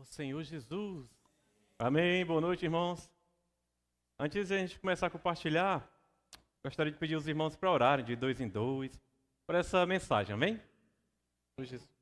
Senhor Jesus. Amém. Boa noite, irmãos. Antes de a gente começar a compartilhar, gostaria de pedir aos irmãos para orarem de dois em dois por essa mensagem. Amém? Senhor Jesus.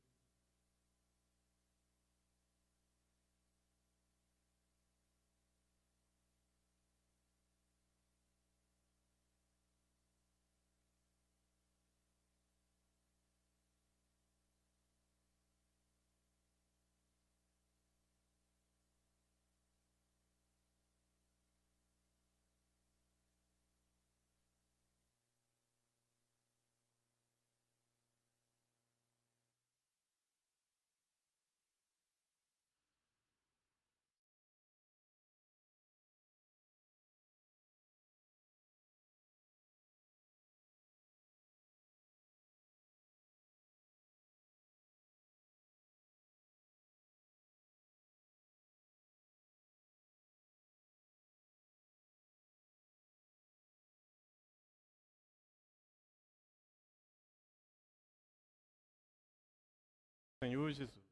Senhor Jesus.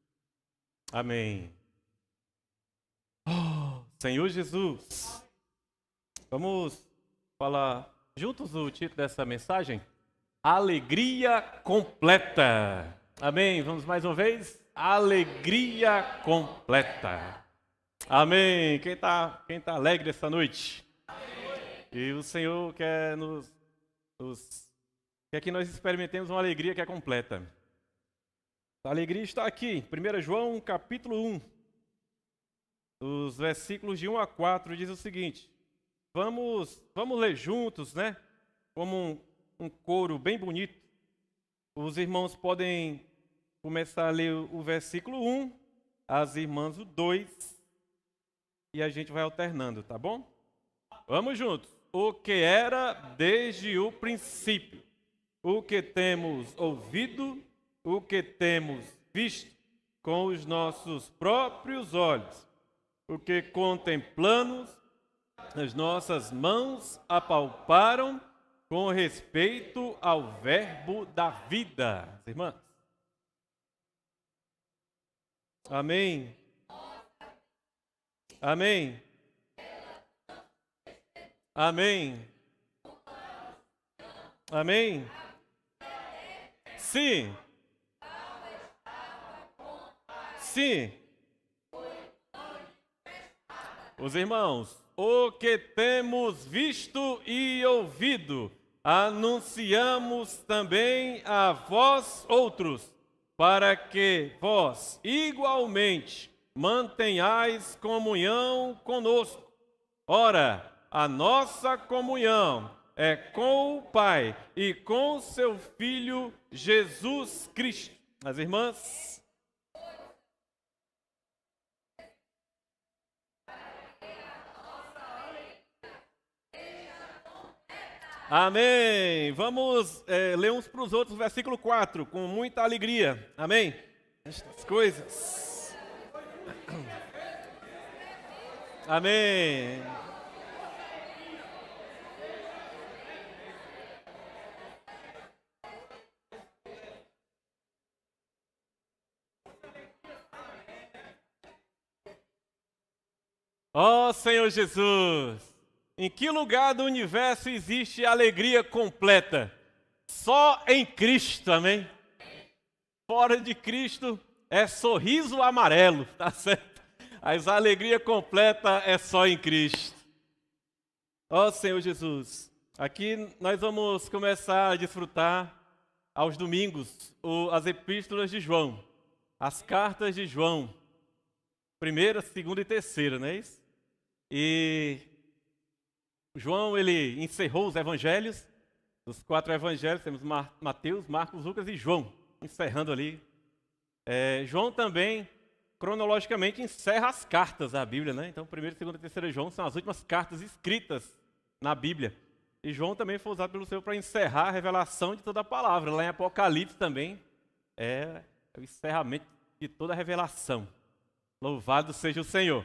Amém. Senhor Jesus. Vamos falar juntos o título dessa mensagem? Alegria completa. Amém. Vamos mais uma vez? Alegria completa. Amém. Quem tá alegre essa noite? Amém. E o Senhor quer quer que nós experimentemos uma alegria que é completa. A alegria está aqui, 1 João capítulo 1, os versículos de 1 a 4, diz o seguinte. Vamos ler juntos, né? Como um coro bem bonito. Os irmãos podem começar a ler o versículo 1, as irmãs o 2, e a gente vai alternando, tá bom? Vamos juntos. O que era desde o princípio, o que temos ouvido, o que temos visto com os nossos próprios olhos, o que contemplamos, as nossas mãos apalparam com respeito ao verbo da vida. Irmãs? Amém. Amém. Amém. Amém. Sim. Sim. Os irmãos, o que temos visto e ouvido, anunciamos também a vós outros, para que vós igualmente mantenhais comunhão conosco. Ora, a nossa comunhão é com o Pai e com seu Filho Jesus Cristo. As irmãs? Amém. Vamos ler uns para os outros, versículo 4, com muita alegria. Amém. Estas coisas. Amém. Ó Senhor Jesus. Em que lugar do universo existe alegria completa? Só em Cristo, amém? Fora de Cristo é sorriso amarelo, tá certo? Mas a alegria completa é só em Cristo. Ó Senhor Jesus, aqui nós vamos começar a desfrutar aos domingos as epístolas de João, as cartas de João, primeira, segunda e terceira, não é isso? E João, ele encerrou os evangelhos, os 4 evangelhos, temos Mateus, Marcos, Lucas e João, encerrando ali. João também, cronologicamente, encerra as cartas da Bíblia, né? Então, 1ª, 2ª e 3ª João são as últimas cartas escritas na Bíblia. E João também foi usado pelo Senhor para encerrar a revelação de toda a palavra. Lá em Apocalipse também é o encerramento de toda a revelação. Louvado seja o Senhor.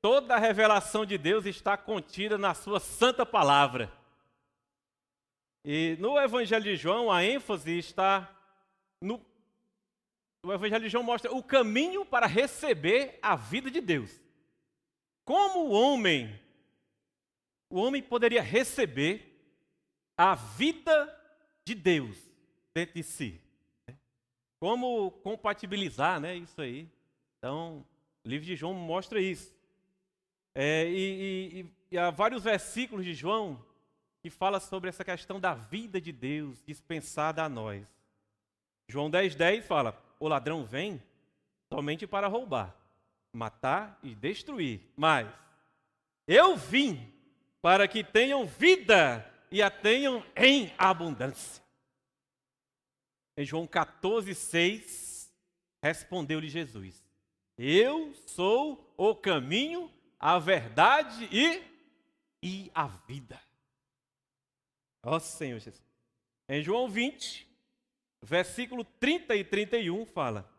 Toda a revelação de Deus está contida na sua santa palavra. E no Evangelho de João, a ênfase está o Evangelho de João mostra o caminho para receber a vida de Deus. Como o homem poderia receber a vida de Deus dentro de si? Como compatibilizar, né, isso aí? Então, o livro de João mostra isso. E há vários versículos de João que fala sobre essa questão da vida de Deus dispensada a nós. João 10:10 fala: o ladrão vem somente para roubar, matar e destruir. Mas eu vim para que tenham vida e a tenham em abundância. Em João 14:6, respondeu-lhe Jesus: eu sou o caminho, a verdade e a vida. Ó Senhor Jesus. Em João 20, versículo 30 e 31 fala: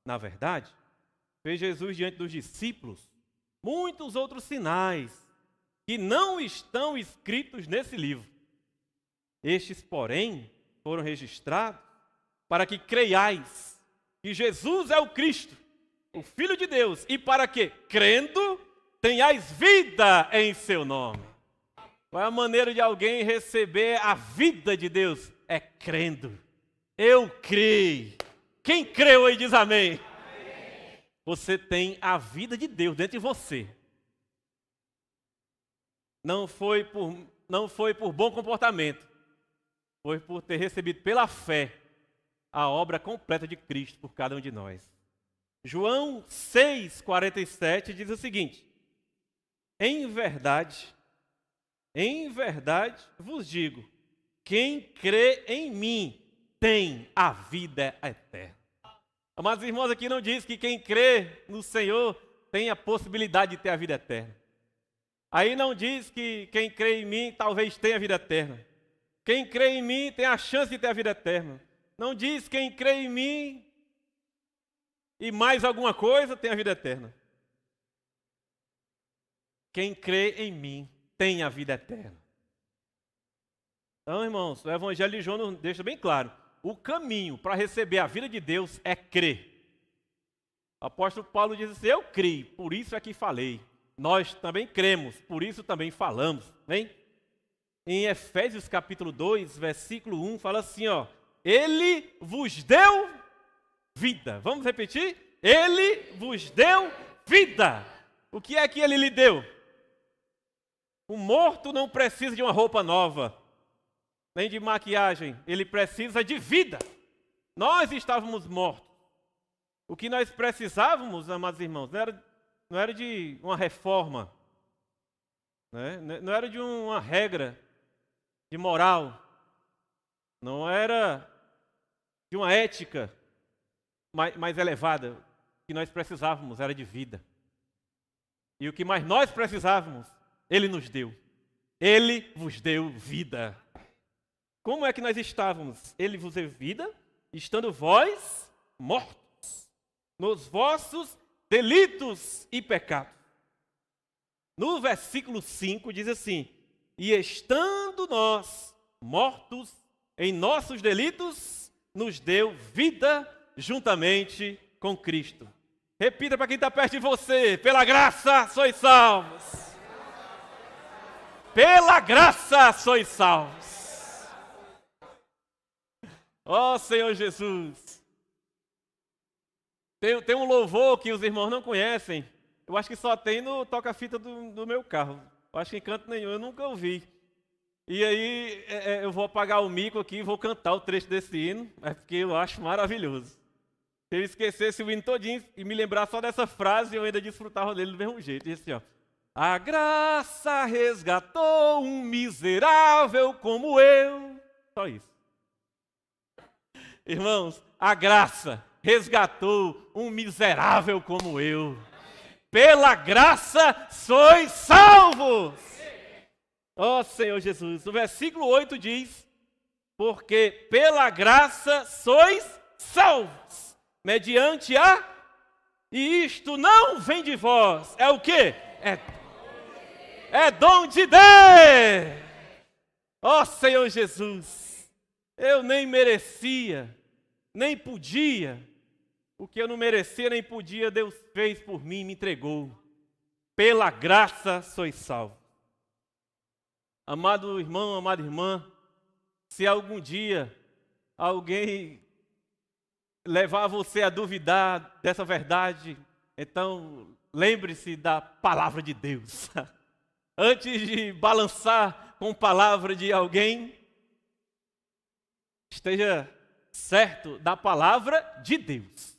na verdade, fez Jesus diante dos discípulos muitos outros sinais que não estão escritos nesse livro. Estes, porém, foram registrados para que creiais que Jesus é o Cristo, o Filho de Deus, e para que, crendo, tenhais vida em seu nome. Qual é a maneira de alguém receber a vida de Deus? É crendo. Eu creio. Quem creu aí diz amém. Amém. Você tem a vida de Deus dentro de você. Não foi por bom comportamento. Foi por ter recebido pela fé a obra completa de Cristo por cada um de nós. João 6,47 diz o seguinte: em verdade vos digo, quem crê em mim tem a vida eterna. Amados irmãos, aqui não diz que quem crê no Senhor tem a possibilidade de ter a vida eterna. Aí não diz que quem crê em mim talvez tenha a vida eterna. Quem crê em mim tem a chance de ter a vida eterna. Não diz quem crê em mim e mais alguma coisa tem a vida eterna. Quem crê em mim tem a vida eterna. Então, irmãos, o Evangelho de João nos deixa bem claro: o caminho para receber a vida de Deus é crer. O apóstolo Paulo diz assim: eu creio, por isso é que falei. Nós também cremos, por isso também falamos. Vem? Em Efésios capítulo 2, versículo 1, fala assim, ó: ele vos deu vida. Vamos repetir? Ele vos deu vida. O que é que ele lhe deu? O morto não precisa de uma roupa nova, nem de maquiagem. Ele precisa de vida. Nós estávamos mortos. O que nós precisávamos, amados irmãos, não era de uma reforma, né? Não era de uma regra de moral, não era de uma ética mais elevada. O que nós precisávamos era de vida. E o que mais nós precisávamos, Ele nos deu. Ele vos deu vida. Como é que nós estávamos? Ele vos deu vida, estando vós mortos nos vossos delitos e pecados. No versículo 5 diz assim: e estando nós mortos em nossos delitos, nos deu vida juntamente com Cristo. Repita para quem está perto de você: pela graça sois salvos. Pela graça sois salvos. Ó Senhor Jesus. Tem um louvor que os irmãos não conhecem. Eu acho que só tem no toca-fita do meu carro. Eu acho que em canto nenhum, eu nunca ouvi. E aí eu vou apagar o mico aqui e vou cantar o trecho desse hino, porque eu acho maravilhoso. Se eu esquecesse o hino todinho e me lembrar só dessa frase, eu ainda desfrutava dele do mesmo jeito. Diz assim, ó: a graça resgatou um miserável como eu. Só isso. Irmãos, a graça resgatou um miserável como eu. Pela graça sois salvos. Ó Senhor Jesus. O versículo 8 diz: porque pela graça sois salvos, mediante a... E isto não vem de vós. É o quê? É dom de Deus. Ó Senhor Jesus. Eu nem merecia, nem podia, O que eu não merecia nem podia, Deus fez por mim e me entregou. Pela graça sois salvos. Amado irmão, amada irmã, se algum dia alguém levar você a duvidar dessa verdade, então lembre-se da palavra de Deus. Antes de balançar com a palavra de alguém, esteja certo da palavra de Deus.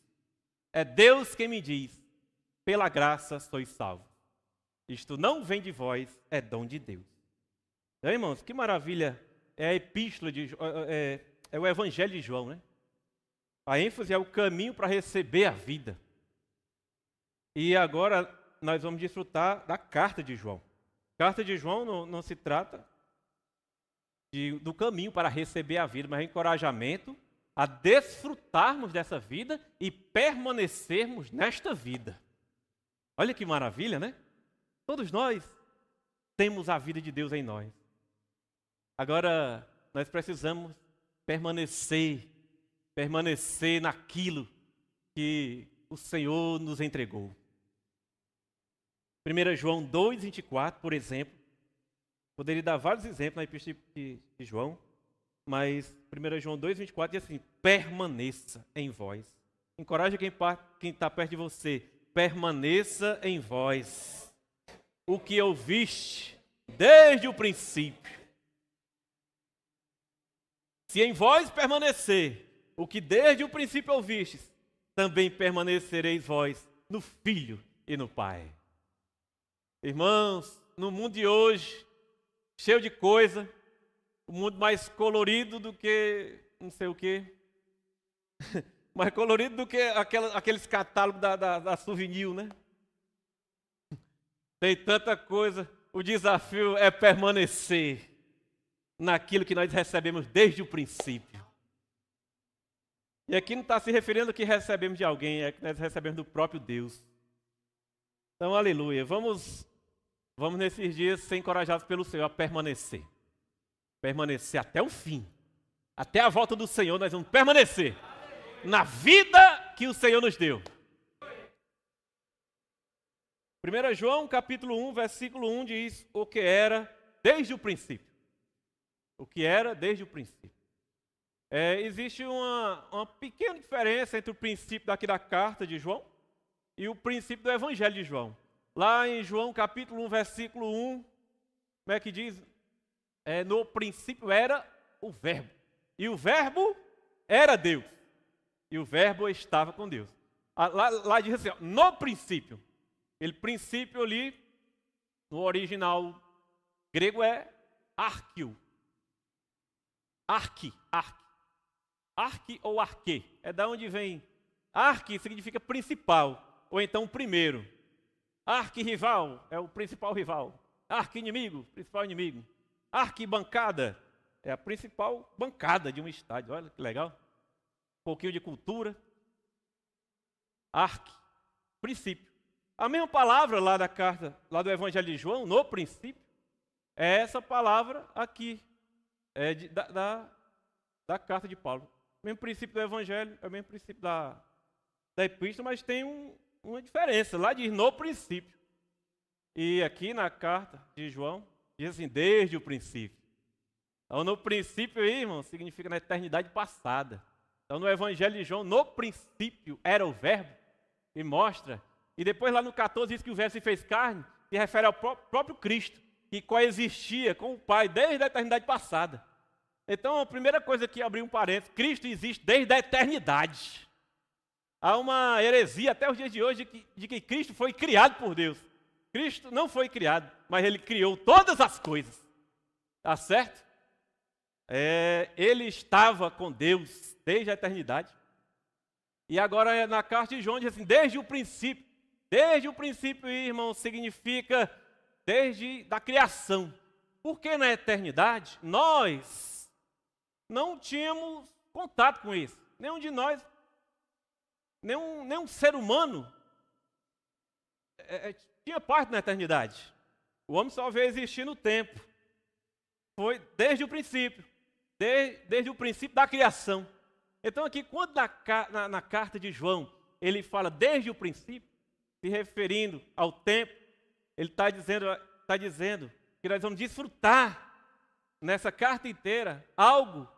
É Deus quem me diz, pela graça sois salvos. Isto não vem de vós, é dom de Deus. Então, irmãos, que maravilha é a epístola, é o evangelho de João, né? A ênfase é o caminho para receber a vida. E agora nós vamos desfrutar da carta de João. A carta de João não se trata do caminho para receber a vida, mas é um encorajamento a desfrutarmos dessa vida e permanecermos nesta vida. Olha que maravilha, né? Todos nós temos a vida de Deus em nós. Agora, nós precisamos permanecer naquilo que o Senhor nos entregou. 1 João 2,24, por exemplo, poderia dar vários exemplos na epístola de João, mas 1 João 2,24 diz assim: permaneça em vós. Encoraja quem está perto de você, permaneça em vós. O que ouviste desde o princípio. Se em vós permanecer o que desde o princípio ouvistes, também permanecereis vós no Filho e no Pai. Irmãos, no mundo de hoje, cheio de coisa, o mundo mais colorido do que não sei o quê, mais colorido do que aqueles catálogos da Souvenir, né? Tem tanta coisa, o desafio é permanecer naquilo que nós recebemos desde o princípio. E aqui não está se referindo ao que recebemos de alguém, é que nós recebemos do próprio Deus. Então, aleluia. Vamos nesses dias ser encorajados pelo Senhor a permanecer. Permanecer até o fim. Até a volta do Senhor nós vamos permanecer na vida que o Senhor nos deu. 1 João capítulo 1, versículo 1 diz o que era desde o princípio. O que era desde o princípio. Existe uma pequena diferença entre o princípio daqui da carta de João e o princípio do evangelho de João. Lá em João capítulo 1, versículo 1, como é que diz? No princípio era o verbo. E o verbo era Deus. E o verbo estava com Deus. Lá diz assim, ó, no princípio. Aquele princípio ali, no original grego é arquio. Arque ou arque. É da onde vem. Arque significa principal, ou então primeiro. Arquirrival é o principal rival. Arqui-inimigo, principal inimigo. Arquibancada é a principal bancada de um estádio. Olha que legal. Um pouquinho de cultura. Arque, princípio. A mesma palavra lá da carta, lá do Evangelho de João, no princípio, é essa palavra aqui, da carta de Paulo. O mesmo princípio do Evangelho, é o mesmo princípio da Epístola, mas tem uma diferença. Lá diz no princípio. E aqui na carta de João, diz assim, desde o princípio. Então, no princípio, irmão, significa na eternidade passada. Então, no Evangelho de João, no princípio era o verbo, e mostra. E depois lá no 14 diz que o verbo se fez carne, se refere ao próprio Cristo, que coexistia com o Pai desde a eternidade passada. Então, a primeira coisa que abrir um parênteses, Cristo existe desde a eternidade. Há uma heresia até os dias de hoje de que Cristo foi criado por Deus. Cristo não foi criado, mas Ele criou todas as coisas. Tá certo? Ele estava com Deus desde a eternidade. E agora na carta de João diz assim, desde o princípio. Desde o princípio, irmão, significa desde da criação. Porque na eternidade, nós não tínhamos contato com isso. Nenhum de nós, nenhum ser humano tinha parte na eternidade. O homem só veio existir no tempo. Foi desde o princípio. Desde o princípio da criação. Então aqui, quando na carta de João ele fala desde o princípio, se referindo ao tempo, ele está dizendo que nós vamos desfrutar nessa carta inteira algo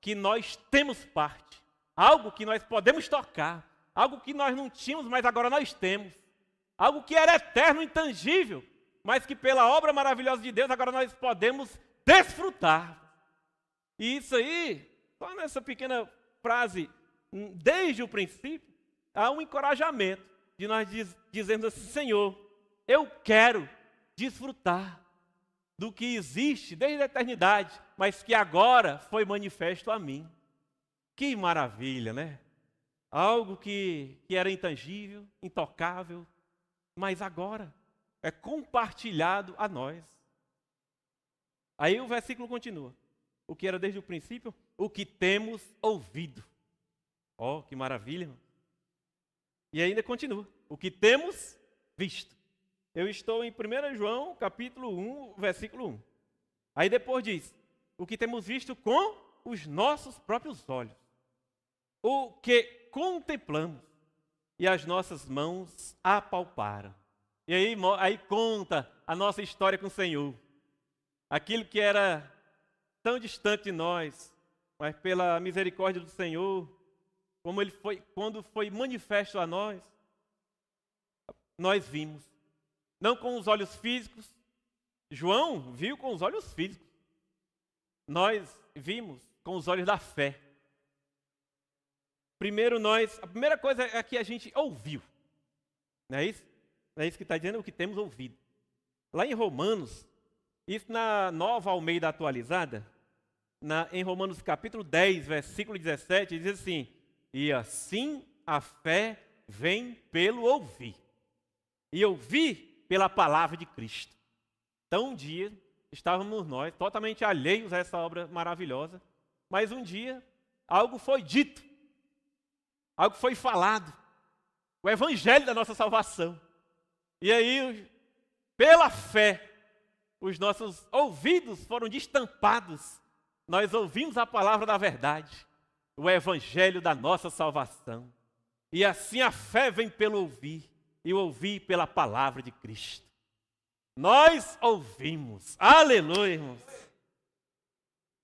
que nós temos parte, algo que nós podemos tocar, algo que nós não tínhamos, mas agora nós temos, algo que era eterno, intangível, mas que pela obra maravilhosa de Deus agora nós podemos desfrutar. E isso aí, só nessa pequena frase, desde o princípio, há um encorajamento de nós dizermos assim: Senhor, eu quero desfrutar do que existe desde a eternidade, mas que agora foi manifesto a mim. Que maravilha, né? Algo que era intangível, intocável, mas agora é compartilhado a nós. Aí o versículo continua. O que era desde o princípio, o que temos ouvido. Oh, que maravilha, irmão. E ainda continua. O que temos visto. Eu estou em 1 João, capítulo 1, versículo 1. Aí depois diz, o que temos visto com os nossos próprios olhos. O que contemplamos e as nossas mãos apalparam. E aí conta a nossa história com o Senhor. Aquilo que era tão distante de nós, mas pela misericórdia do Senhor, como ele foi, quando foi manifesto a nós, nós vimos. Não com os olhos físicos. João viu com os olhos físicos. Nós vimos com os olhos da fé. A primeira coisa é que a gente ouviu. Não é isso? Não é isso que está dizendo, o que temos ouvido. Lá em Romanos, isso na Nova Almeida Atualizada, em Romanos capítulo 10, versículo 17, diz assim: e assim a fé vem pelo ouvir. E ouvir pela palavra de Cristo. Então um dia estávamos nós totalmente alheios a essa obra maravilhosa, mas um dia algo foi dito, algo foi falado, o evangelho da nossa salvação. E aí, pela fé, os nossos ouvidos foram destampados, nós ouvimos a palavra da verdade, o evangelho da nossa salvação. E assim a fé vem pelo ouvir, e ouvir pela palavra de Cristo. Nós ouvimos, aleluia, irmãos.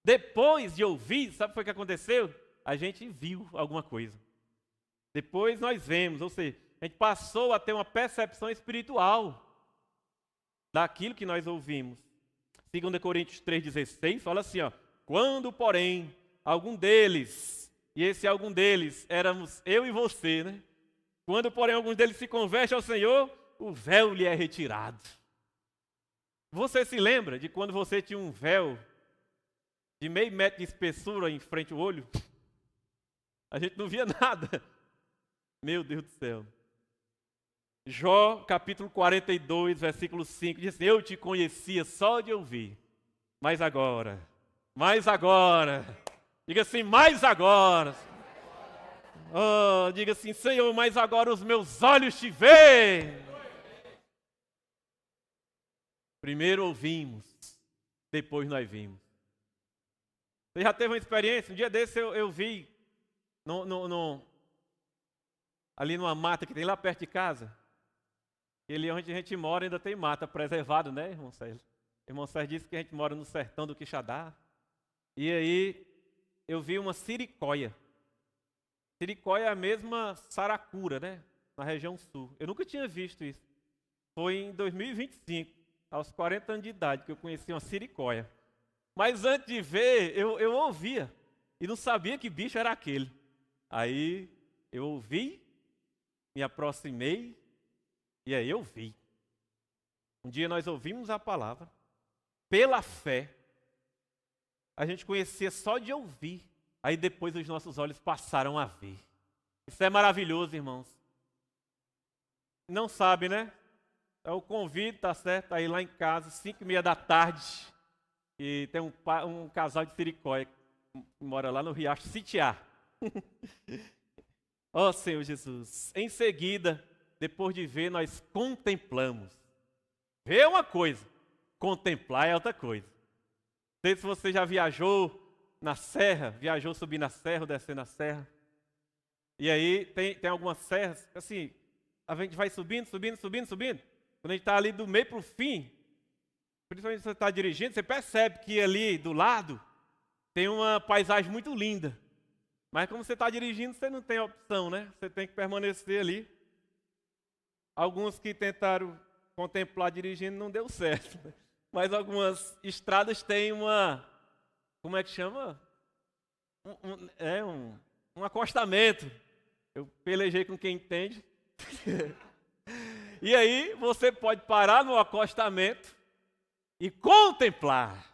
Depois de ouvir, sabe o que foi que aconteceu? A gente viu alguma coisa. Depois nós vemos, ou seja, a gente passou a ter uma percepção espiritual daquilo que nós ouvimos. 2 Coríntios 3,16 fala assim, ó: quando, porém, algum deles, e esse algum deles éramos eu e você, né? Quando, porém, algum deles se converte ao Senhor, o véu lhe é retirado. Você se lembra de quando você tinha um véu de meio metro de espessura em frente ao olho? A gente não via nada. Meu Deus do céu. Jó, capítulo 42, versículo 5, diz assim: eu te conhecia só de ouvir, mas agora, diga assim, mais agora. Oh, diga assim, Senhor, mas agora os meus olhos te veem. Primeiro ouvimos, depois nós vimos. Você já teve uma experiência? Um dia desse eu vi ali numa mata que tem lá perto de casa. Ali onde a gente mora ainda tem mata preservado, né, irmão Sérgio? Irmão Sérgio disse que a gente mora no sertão do Quixadá. E aí eu vi uma siricóia. Siricóia é a mesma saracura, né? Na região sul. Eu nunca tinha visto isso. Foi em 2025, aos 40 anos de idade, que eu conheci uma siricóia. Mas antes de ver, eu ouvia. E não sabia que bicho era aquele. Aí eu ouvi, me aproximei, e aí eu vi. Um dia nós ouvimos a palavra, pela fé. A gente conhecia só de ouvir. Aí depois os nossos olhos passaram a ver. Isso é maravilhoso, irmãos. Não sabe, né? É o convite, tá certo? Aí lá em casa, 5h30 da tarde. E tem um casal de siricóia que mora lá no Riacho Sitiá. Ó Senhor Jesus. Em seguida, depois de ver, nós contemplamos. Ver é uma coisa, contemplar é outra coisa. Não sei se você já viajou na serra, viajou subir na serra ou descer na serra. E aí tem algumas serras, assim, a gente vai subindo. Quando a gente está ali do meio para o fim, principalmente se você está dirigindo, você percebe que ali do lado tem uma paisagem muito linda. Mas como você está dirigindo, você não tem opção, né? Você tem que permanecer ali. Alguns que tentaram contemplar dirigindo não deu certo. Mas algumas estradas têm como é que chama? Um acostamento. Eu pelejei com quem entende. E aí você pode parar no acostamento e contemplar.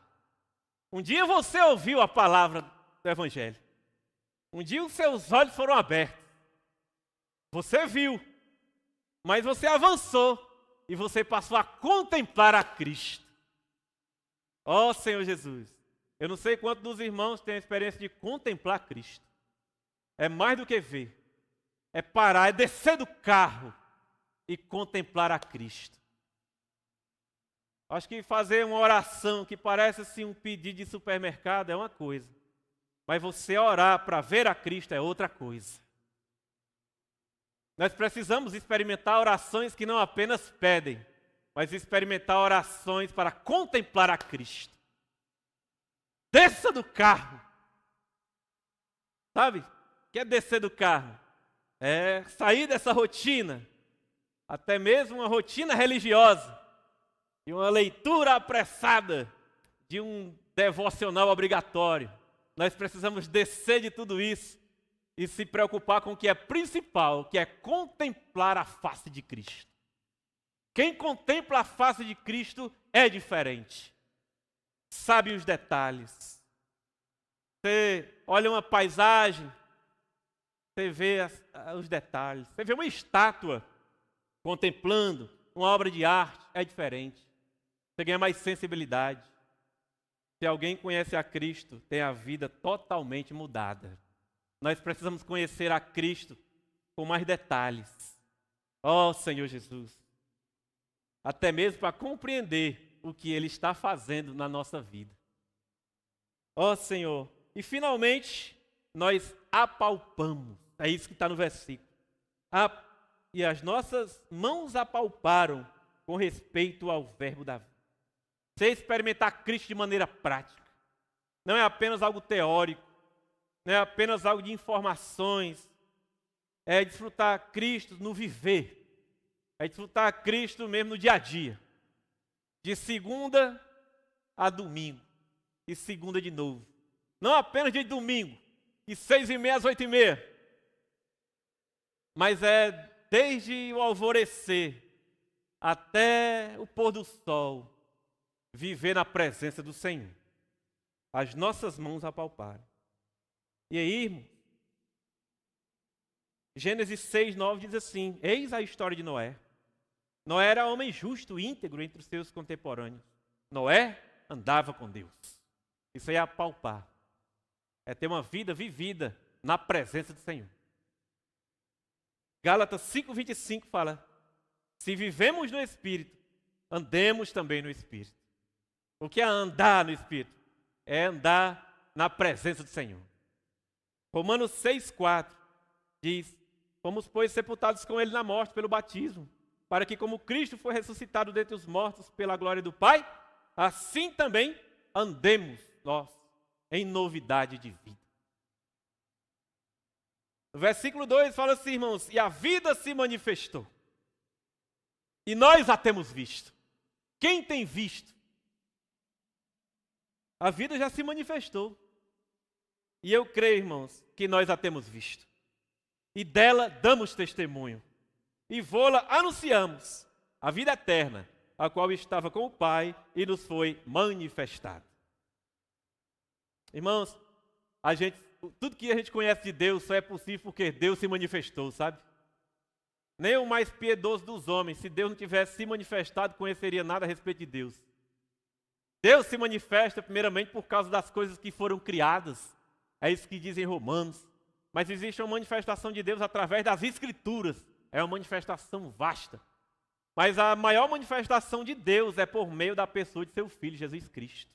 Um dia você ouviu a palavra do Evangelho. Um dia os seus olhos foram abertos. Você viu, mas você avançou e você passou a contemplar a Cristo. Ó Senhor Jesus, eu não sei quantos dos irmãos têm a experiência de contemplar Cristo. É mais do que ver. É parar, é descer do carro e contemplar a Cristo. Acho que fazer uma oração que parece assim um pedido de supermercado é uma coisa. Mas você orar para ver a Cristo é outra coisa. Nós precisamos experimentar orações que não apenas pedem, mas experimentar orações para contemplar a Cristo. Desça do carro. Sabe? O que é descer do carro? É sair dessa rotina, até mesmo uma rotina religiosa, de uma leitura apressada, de um devocional obrigatório. Nós precisamos descer de tudo isso e se preocupar com o que é principal, que é contemplar a face de Cristo. Quem contempla a face de Cristo é diferente. Sabe os detalhes. Você olha uma paisagem, você vê os detalhes. Você vê uma estátua contemplando uma obra de arte, é diferente. Você ganha mais sensibilidade. Se alguém conhece a Cristo, tem a vida totalmente mudada. Nós precisamos conhecer a Cristo com mais detalhes. Ó Senhor Jesus. Até mesmo para compreender o que Ele está fazendo na nossa vida. Ó Senhor. E finalmente, nós apalpamos. É isso que está no versículo. E as nossas mãos apalparam com respeito ao verbo da vida. Você experimentar Cristo de maneira prática. Não é apenas algo teórico. Não é apenas algo de informações. É desfrutar Cristo no viver. É desfrutar Cristo mesmo no dia a dia. De segunda a domingo. E segunda de novo. Não apenas de domingo. De 6h30 às 8h30. Mas é desde o alvorecer até o pôr do sol. Viver na presença do Senhor. As nossas mãos apalparam. E aí, irmão, Gênesis 6:9 diz assim: eis a história de Noé. Noé era homem justo, íntegro entre os seus contemporâneos. Noé andava com Deus. Isso aí é apalpar. É ter uma vida vivida na presença do Senhor. Gálatas 5:25 fala: se vivemos no Espírito, andemos também no Espírito. O que é andar no Espírito? É andar na presença do Senhor. Romanos 6:4 diz: fomos, pois, sepultados com Ele na morte pelo batismo, para que, como Cristo foi ressuscitado dentre os mortos pela glória do Pai, assim também andemos nós em novidade de vida. No versículo 2 fala assim, irmãos: e a vida se manifestou, e nós a temos visto. Quem tem visto? A vida já se manifestou. E eu creio, irmãos, que nós a temos visto. E dela damos testemunho. E vô-la anunciamos, a vida eterna, a qual estava com o Pai e nos foi manifestada. Irmãos, tudo que a gente conhece de Deus só é possível porque Deus se manifestou, sabe? Nem o mais piedoso dos homens, se Deus não tivesse se manifestado, conheceria nada a respeito de Deus. Deus se manifesta primeiramente por causa das coisas que foram criadas. É isso que diz em Romanos. Mas existe uma manifestação de Deus através das Escrituras. É uma manifestação vasta. Mas a maior manifestação de Deus é por meio da pessoa de seu Filho, Jesus Cristo.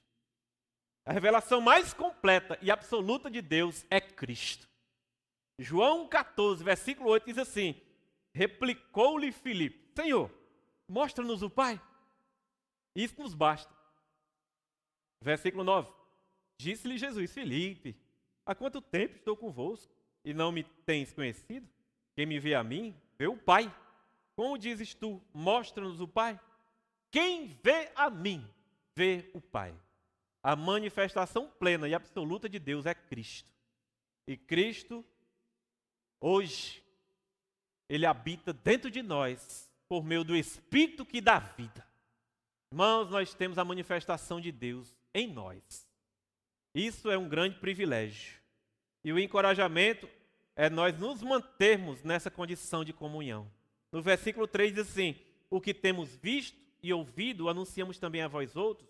A revelação mais completa e absoluta de Deus é Cristo. João 14, versículo 8 diz assim: replicou-lhe Filipe: Senhor, mostra-nos o Pai. Isso nos basta. Versículo 9. Disse-lhe Jesus: Filipe, há quanto tempo estou convosco e não me tens conhecido? Quem me vê a mim, vê o Pai. Como dizes tu, mostra-nos o Pai? Quem vê a mim, vê o Pai. A manifestação plena e absoluta de Deus é Cristo. E Cristo, hoje, Ele habita dentro de nós, por meio do Espírito que dá vida. Irmãos, nós temos a manifestação de Deus em nós. Isso é um grande privilégio. E o encorajamento é nós nos mantermos nessa condição de comunhão. No versículo 3 diz assim: o que temos visto e ouvido, anunciamos também a vós outros,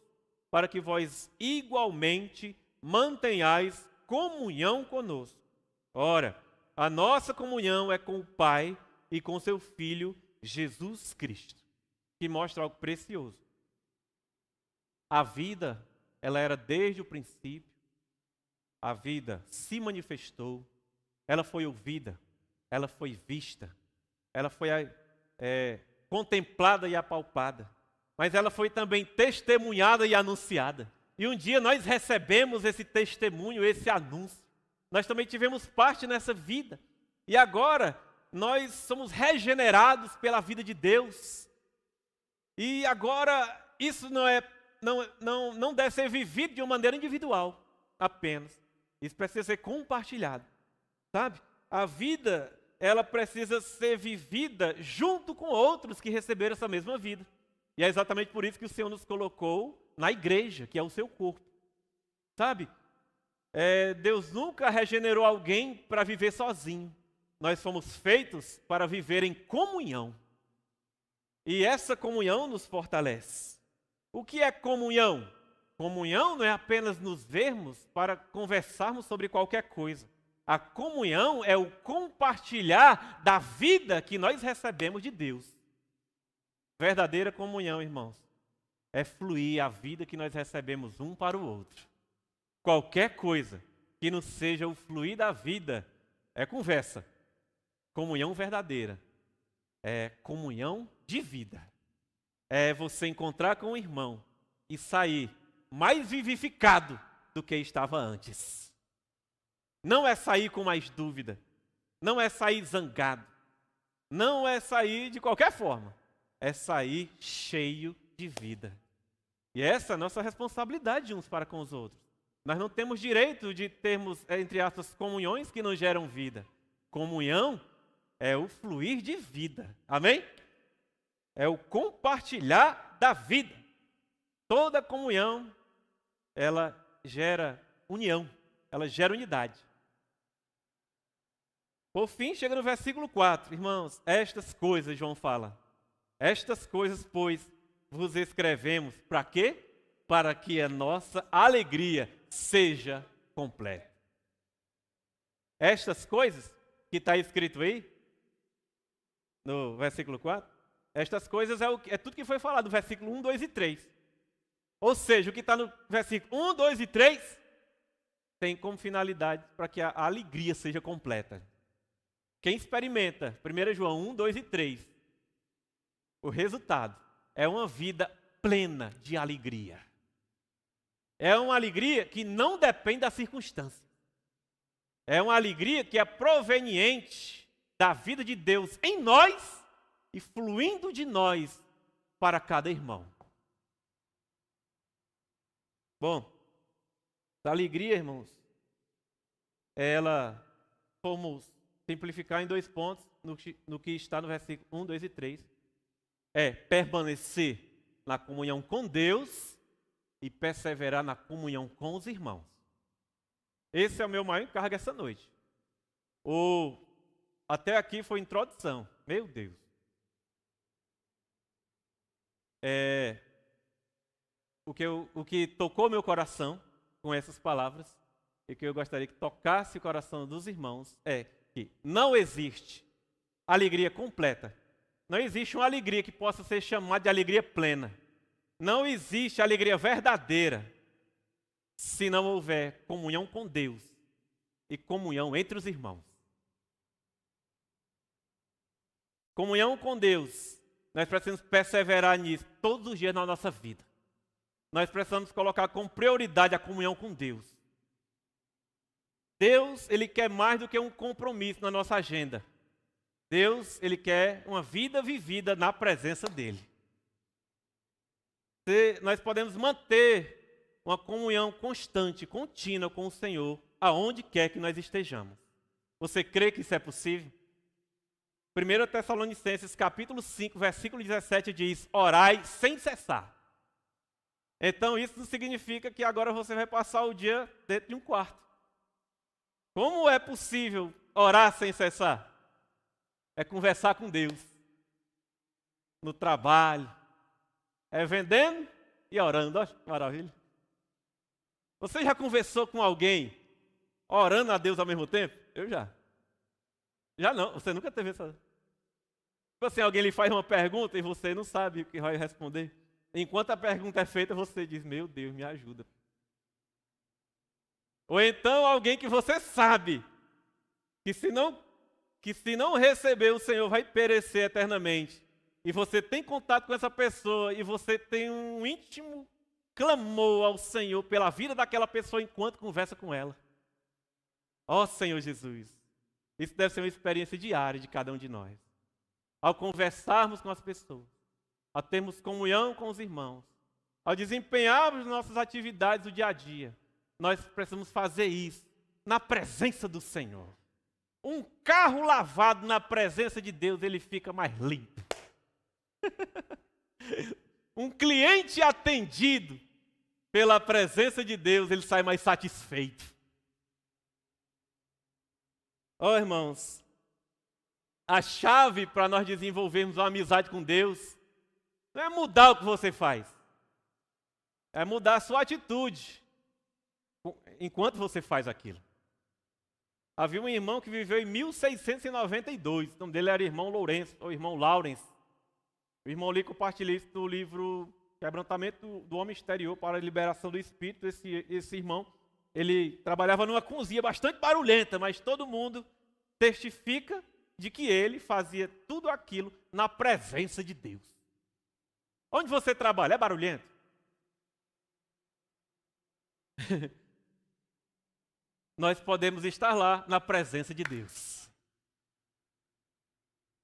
para que vós igualmente mantenhais comunhão conosco. Ora, a nossa comunhão é com o Pai e com seu Filho Jesus Cristo, que mostra algo precioso. A vida, ela era desde o princípio, a vida se manifestou, ela foi ouvida, ela foi vista, ela foi contemplada e apalpada, mas ela foi também testemunhada e anunciada. E um dia nós recebemos esse testemunho, esse anúncio. Nós também tivemos parte nessa vida. E agora nós somos regenerados pela vida de Deus. E agora isso não deve ser vivido de uma maneira individual apenas. Isso precisa ser compartilhado. Sabe? A vida, ela precisa ser vivida junto com outros que receberam essa mesma vida. E é exatamente por isso que o Senhor nos colocou na igreja, que é o seu corpo. Sabe? Deus nunca regenerou alguém para viver sozinho. Nós fomos feitos para viver em comunhão. E essa comunhão nos fortalece. O que é comunhão? Comunhão não é apenas nos vermos para conversarmos sobre qualquer coisa. A comunhão é o compartilhar da vida que nós recebemos de Deus. Verdadeira comunhão, irmãos, é fluir a vida que nós recebemos um para o outro. Qualquer coisa que não seja o fluir da vida é conversa. Comunhão verdadeira é comunhão de vida. É você encontrar com o irmão e sair mais vivificado do que estava antes. Não é sair com mais dúvida. Não é sair zangado. Não é sair de qualquer forma. É sair cheio de vida. E essa é a nossa responsabilidade uns para com os outros. Nós não temos direito de termos, entre aspas, comunhões que não geram vida. Comunhão é o fluir de vida. Amém? É o compartilhar da vida. Toda comunhão, ela gera união. Ela gera unidade. Por fim, chega no versículo 4. Irmãos, estas coisas, João fala. Estas coisas, pois, vos escrevemos. Para quê? Para que a nossa alegria seja completa. Estas coisas que está escrito aí, no versículo 4, estas coisas é tudo que foi falado no versículo 1, 2 e 3. Ou seja, o que está no versículo 1, 2 e 3 tem como finalidade para que a alegria seja completa. Quem experimenta 1 João 1, 2 e 3, o resultado é uma vida plena de alegria. É uma alegria que não depende da circunstância. É uma alegria que é proveniente da vida de Deus em nós e fluindo de nós para cada irmão. Bom, a alegria, irmãos, ela, vamos simplificar em 2 pontos no que está no versículo 1, 2 e 3. É permanecer na comunhão com Deus e perseverar na comunhão com os irmãos. Esse é o meu maior encargo essa noite. Até aqui foi introdução. Meu Deus. O que tocou meu coração com essas palavras e que eu gostaria que tocasse o coração dos irmãos é que não existe alegria completa. Não existe uma alegria que possa ser chamada de alegria plena. Não existe alegria verdadeira se não houver comunhão com Deus e comunhão entre os irmãos. Comunhão com Deus, nós precisamos perseverar nisso todos os dias na nossa vida. Nós precisamos colocar como prioridade a comunhão com Deus. Deus, Ele quer mais do que um compromisso na nossa agenda. Deus, Ele quer uma vida vivida na presença dEle. Nós podemos manter uma comunhão constante, contínua com o Senhor, aonde quer que nós estejamos. Você crê que isso é possível? 1 Tessalonicenses capítulo 5, versículo 17 diz: orai sem cessar. Então isso não significa que agora você vai passar o dia dentro de um quarto. Como é possível orar sem cessar? É conversar com Deus. No trabalho. É vendendo e orando. Olha que maravilha. Você já conversou com alguém orando a Deus ao mesmo tempo? Eu já. Já não, você nunca teve essa. Tipo assim, alguém lhe faz uma pergunta e você não sabe o que vai responder. Enquanto a pergunta é feita, você diz: meu Deus, me ajuda. Ou então alguém que você sabe que se não receber, o Senhor vai perecer eternamente. E você tem contato com essa pessoa e você tem um íntimo clamor ao Senhor pela vida daquela pessoa enquanto conversa com ela. Ó Senhor Jesus, isso deve ser uma experiência diária de cada um de nós. Ao conversarmos com as pessoas, ao termos comunhão com os irmãos, ao desempenharmos nossas atividades do dia a dia, nós precisamos fazer isso na presença do Senhor. Um carro lavado na presença de Deus, ele fica mais limpo. Um cliente atendido pela presença de Deus, ele sai mais satisfeito. Ó irmãos, a chave para nós desenvolvermos uma amizade com Deus não é mudar o que você faz, é mudar a sua atitude enquanto você faz aquilo. Havia um irmão que viveu em 1692, o nome dele era irmão Lourenço, ou irmão Lawrence. O irmão Lee compartilhou isso no livro Quebrantamento do Homem Exterior para a Liberação do Espírito. Esse irmão, ele trabalhava numa cozinha bastante barulhenta, mas todo mundo testifica de que ele fazia tudo aquilo na presença de Deus. Onde você trabalha? É barulhento? Nós podemos estar lá na presença de Deus.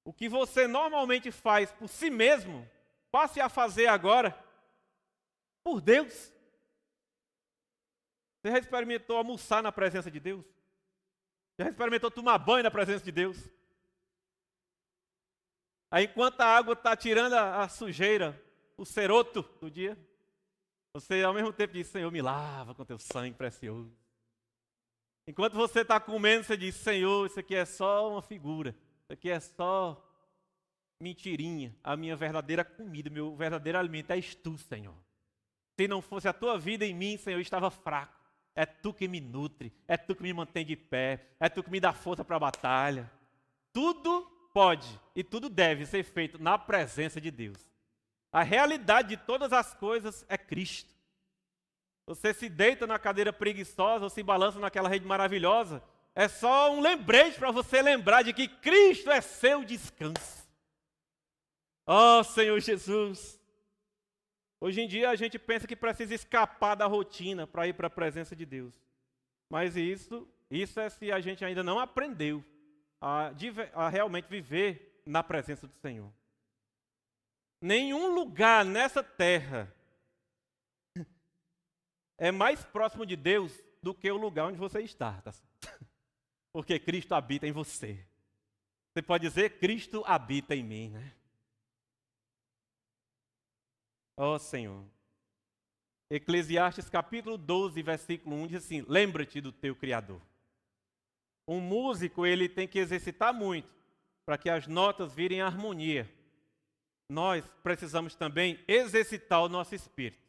O que você normalmente faz por si mesmo, passe a fazer agora por Deus. Você já experimentou almoçar na presença de Deus? Já experimentou tomar banho na presença de Deus? Aí enquanto a água está tirando a sujeira, o ceroto do dia, você ao mesmo tempo diz: Senhor, me lava com teu sangue precioso. Enquanto você está comendo, você diz: Senhor, isso aqui é só uma figura. Isso aqui é só mentirinha. A minha verdadeira comida, meu verdadeiro alimento és tu, Senhor. Se não fosse a tua vida em mim, Senhor, eu estava fraco. É tu que me nutre, é tu que me mantém de pé, é tu que me dá força para a batalha. Tudo pode e tudo deve ser feito na presença de Deus. A realidade de todas as coisas é Cristo. Você se deita na cadeira preguiçosa ou se balança naquela rede maravilhosa, é só um lembrete para você lembrar de que Cristo é seu descanso. Oh, Senhor Jesus! Hoje em dia a gente pensa que precisa escapar da rotina para ir para a presença de Deus. Mas isso é se a gente ainda não aprendeu a realmente viver na presença do Senhor. Nenhum lugar nessa terra é mais próximo de Deus do que o lugar onde você está. Tá? Porque Cristo habita em você. Você pode dizer: Cristo habita em mim, né? Ó Senhor. Eclesiastes capítulo 12, versículo 1 diz assim: lembra-te do teu Criador. Um músico, ele tem que exercitar muito para que as notas virem em harmonia. Nós precisamos também exercitar o nosso espírito.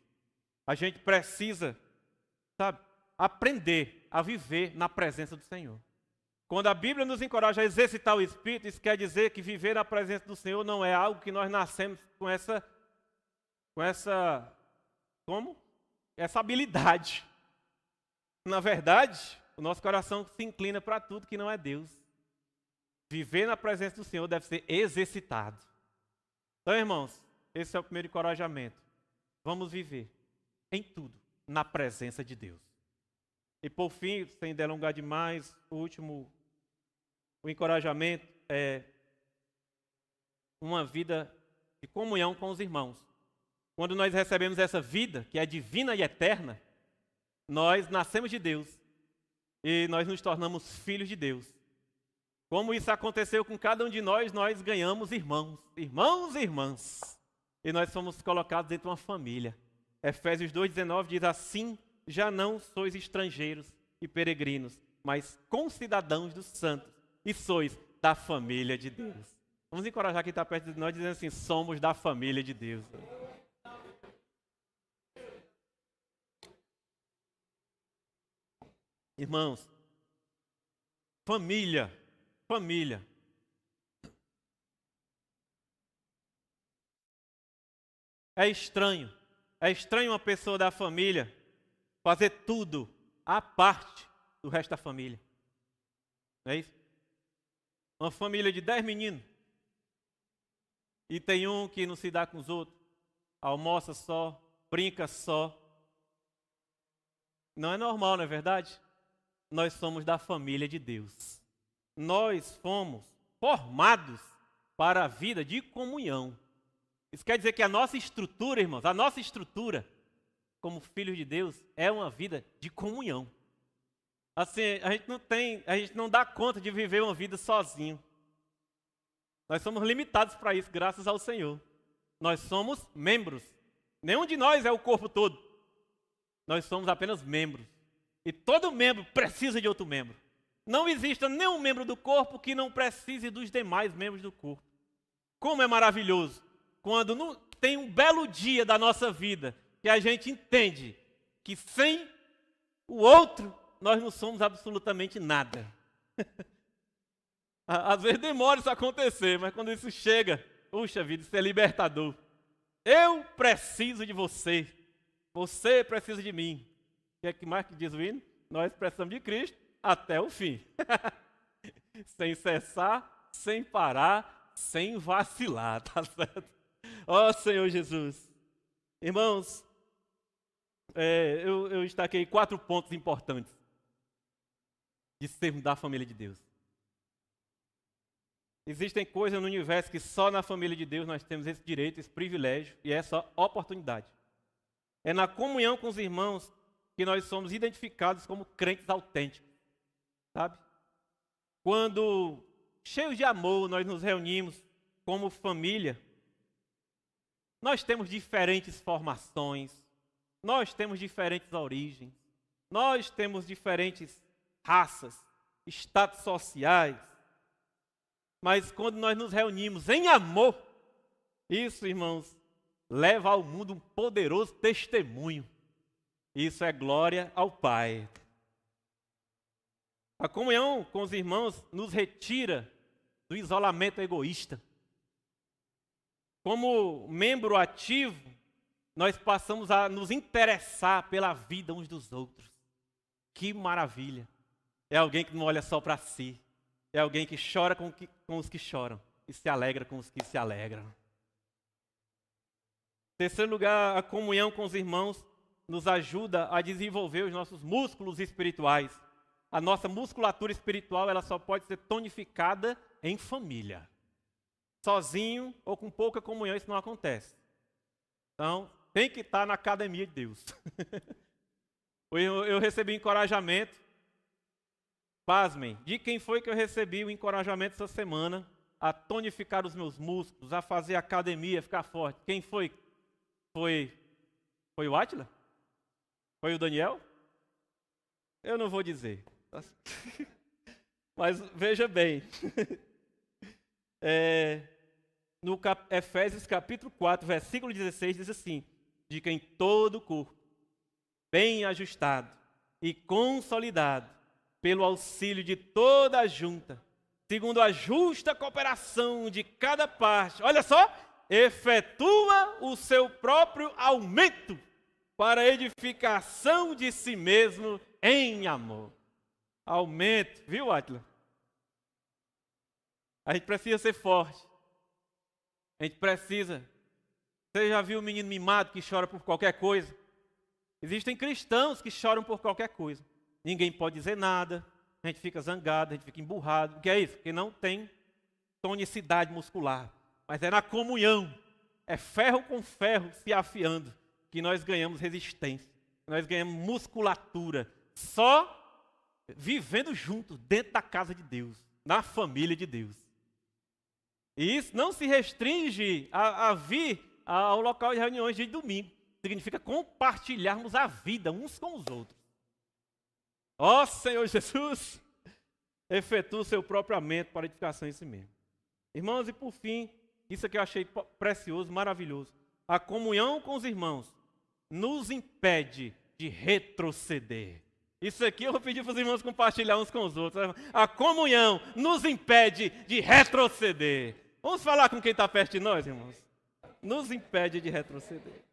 A gente precisa, sabe, aprender a viver na presença do Senhor. Quando a Bíblia nos encoraja a exercitar o espírito, isso quer dizer que viver na presença do Senhor não é algo que nós nascemos com essa habilidade. Na verdade, o nosso coração se inclina para tudo que não é Deus. Viver na presença do Senhor deve ser exercitado. Então, irmãos, esse é o primeiro encorajamento. Vamos viver em tudo na presença de Deus. E por fim, sem delongar demais, o encorajamento é uma vida de comunhão com os irmãos. Quando nós recebemos essa vida, que é divina e eterna, nós nascemos de Deus e nós nos tornamos filhos de Deus. Como isso aconteceu com cada um de nós ganhamos irmãos e irmãs. E nós somos colocados dentro de uma família. Efésios 2,19 diz assim: já não sois estrangeiros e peregrinos, mas concidadãos dos santos, e sois da família de Deus. Vamos encorajar quem está perto de nós, dizendo assim: somos da família de Deus. Irmãos, família. É estranho uma pessoa da família fazer tudo à parte do resto da família. Não é isso? Uma família de 10 meninos. E tem um que não se dá com os outros. Almoça só, brinca só. Não é normal, não é verdade? Nós somos da família de Deus. Nós fomos formados para a vida de comunhão. Isso quer dizer que a nossa estrutura, irmãos, a nossa estrutura como filhos de Deus é uma vida de comunhão. Assim, a gente não dá conta de viver uma vida sozinho. Nós somos limitados para isso, graças ao Senhor. Nós somos membros. Nenhum de nós é o corpo todo. Nós somos apenas membros. E todo membro precisa de outro membro. Não existe nenhum membro do corpo que não precise dos demais membros do corpo. Como é maravilhoso quando tem um belo dia da nossa vida que a gente entende que sem o outro nós não somos absolutamente nada. Às vezes demora isso acontecer, mas quando isso chega, puxa vida, isso é libertador. Eu preciso de você. Você precisa de mim. O que é que mais que diz o hino? Nós precisamos de Cristo até o fim. Sem cessar, sem parar, sem vacilar, tá certo? Ó Senhor Jesus. Irmãos, eu destaquei 4 pontos importantes de sermos da família de Deus. Existem coisas no universo que só na família de Deus nós temos esse direito, esse privilégio e essa oportunidade. É na comunhão com os irmãos que nós somos identificados como crentes autênticos, sabe? Quando, cheios de amor, nós nos reunimos como família, nós temos diferentes formações, nós temos diferentes origens, nós temos diferentes raças, status sociais, mas quando nós nos reunimos em amor, isso, irmãos, leva ao mundo um poderoso testemunho. Isso é glória ao Pai. A comunhão com os irmãos nos retira do isolamento egoísta. Como membro ativo, nós passamos a nos interessar pela vida uns dos outros. Que maravilha! É alguém que não olha só para si. É alguém que chora com os que choram e se alegra com os que se alegram. Em terceiro lugar, a comunhão com os irmãos nos ajuda a desenvolver os nossos músculos espirituais. A nossa musculatura espiritual ela só pode ser tonificada em família. Sozinho ou com pouca comunhão isso não acontece. Então, tem que estar na academia de Deus. Eu recebi encorajamento. Pasmem, de quem foi que eu recebi o encorajamento essa semana a tonificar os meus músculos, a fazer academia, ficar forte? Quem foi? Foi o Átila? Foi o Daniel? Eu não vou dizer. Mas veja bem. No Efésios capítulo 4, versículo 16, diz assim: de quem todo o corpo, bem ajustado e consolidado, pelo auxílio de toda a junta, segundo a justa cooperação de cada parte, olha só, efetua o seu próprio aumento para a edificação de si mesmo em amor. Aumento, viu, Átila? A gente precisa ser forte. A gente precisa. Você já viu um menino mimado que chora por qualquer coisa? Existem cristãos que choram por qualquer coisa. Ninguém pode dizer nada. A gente fica zangado, a gente fica emburrado. O que é isso? Porque não tem tonicidade muscular. Mas é na comunhão. É ferro com ferro se afiando que nós ganhamos resistência. Nós ganhamos musculatura. Só vivendo junto, dentro da casa de Deus. Na família de Deus. E isso não se restringe a vir ao local de reuniões de domingo. Significa compartilharmos a vida uns com os outros. Ó Senhor Jesus, efetua o seu próprio amento para edificação em si mesmo. Irmãos, e por fim, isso aqui eu achei precioso, maravilhoso. A comunhão com os irmãos nos impede de retroceder. Isso aqui eu vou pedir para os irmãos compartilhar uns com os outros. A comunhão nos impede de retroceder. Vamos falar com quem está perto de nós, irmãos? Nos impede de retroceder.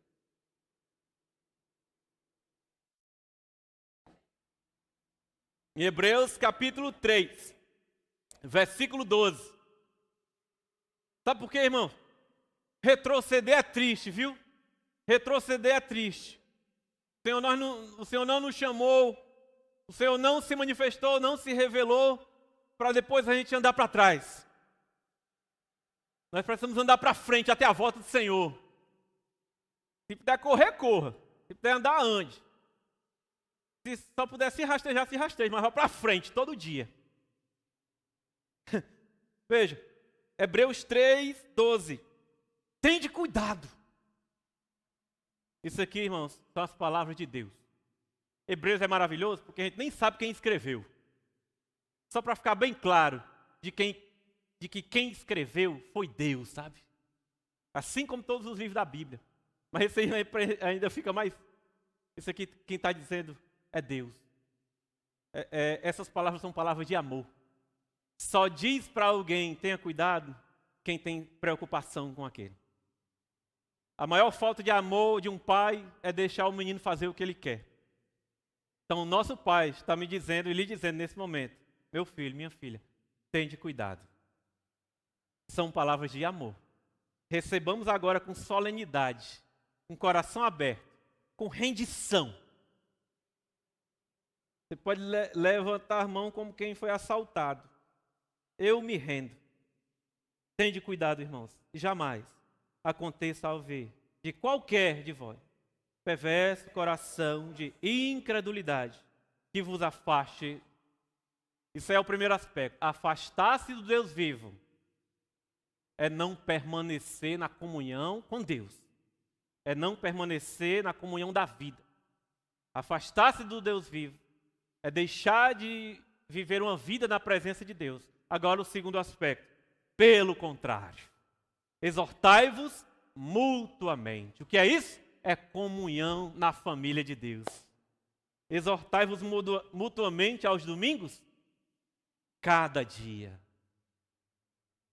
Em Hebreus capítulo 3, versículo 12. Sabe por quê, irmão? Retroceder é triste, viu? Retroceder é triste. O Senhor não nos chamou, o Senhor não se manifestou, não se revelou, para depois a gente andar para trás. Nós precisamos andar para frente até a volta do Senhor. Se puder correr, corra. Se puder andar, ande. Se só puder se rastejar, se rasteje, mas vá para frente todo dia. Veja, Hebreus 3, 12. Tende cuidado. Isso aqui, irmãos, são as palavras de Deus. Hebreus é maravilhoso porque a gente nem sabe quem escreveu. Só para ficar bem claro de que quem escreveu foi Deus, sabe? Assim como todos os livros da Bíblia. Mas esse aí ainda fica mais... Isso aqui, quem está dizendo é Deus. Essas palavras são palavras de amor. Só diz para alguém, tenha cuidado, quem tem preocupação com aquele. A maior falta de amor de um pai é deixar o menino fazer o que ele quer. Então, o nosso pai está me dizendo e lhe dizendo nesse momento, meu filho, minha filha, tende cuidado. São palavras de amor. Recebamos agora com solenidade, com coração aberto, com rendição. Você pode levantar a mão como quem foi assaltado. Eu me rendo. Tende cuidado, irmãos. Jamais aconteça ao ver de qualquer de vós perverso coração de incredulidade que vos afaste. Isso é o primeiro aspecto. Afastar-se do Deus vivo é não permanecer na comunhão com Deus. É não permanecer na comunhão da vida. Afastar-se do Deus vivo é deixar de viver uma vida na presença de Deus. Agora o segundo aspecto. Pelo contrário, exortai-vos mutuamente. O que é isso? É comunhão na família de Deus. Exortai-vos mutuamente aos domingos, cada dia.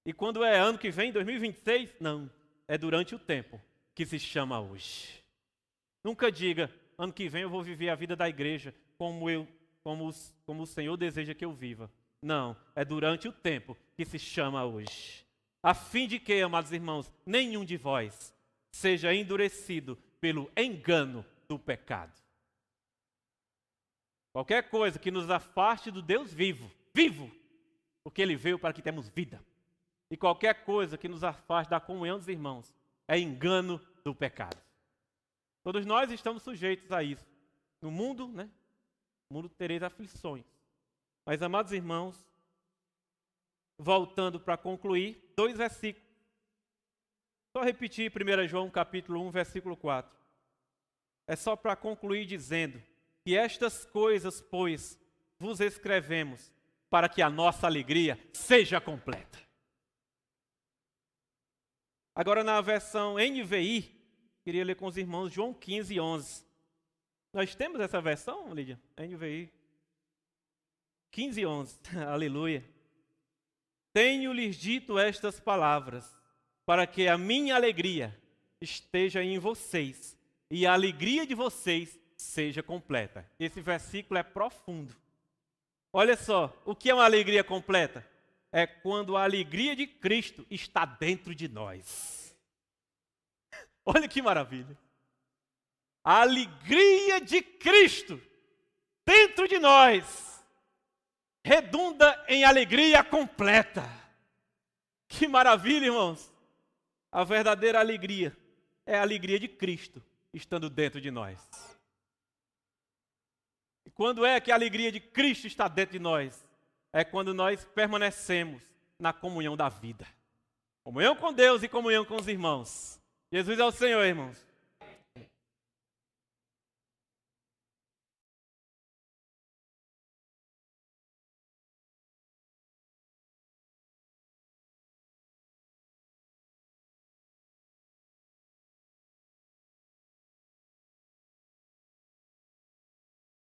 E quando é ano que vem, 2026? Não, é durante o tempo que se chama hoje. Nunca diga, ano que vem eu vou viver a vida da igreja como o Senhor deseja que eu viva. Não, é durante o tempo que se chama hoje. A fim de que, amados irmãos, nenhum de vós seja endurecido pelo engano do pecado. Qualquer coisa que nos afaste do Deus vivo, porque Ele veio para que temos vida. E qualquer coisa que nos afaste da comunhão dos irmãos é engano do pecado. Todos nós estamos sujeitos a isso. No mundo, né? No mundo tereis aflições. Mas, amados irmãos, voltando para concluir, 2 versículos. Só repetir 1 João capítulo 1, versículo 4. É só para concluir dizendo que estas coisas, pois, vos escrevemos para que a nossa alegria seja completa. Agora na versão NVI, queria ler com os irmãos João 15, 11. Nós temos essa versão, Lídia? NVI. 15, 11. Aleluia. Tenho-lhes dito estas palavras, para que a minha alegria esteja em vocês e a alegria de vocês seja completa. Esse versículo é profundo. Olha só, o que é uma alegria completa? é quando a alegria de Cristo está dentro de nós. Olha que maravilha. A alegria de Cristo dentro de nós redunda em alegria completa. Que maravilha, irmãos. A verdadeira alegria é a alegria de Cristo estando dentro de nós. E quando é que a alegria de Cristo está dentro de nós? É quando nós permanecemos na comunhão da vida. Comunhão com Deus e comunhão com os irmãos. Jesus é o Senhor, irmãos.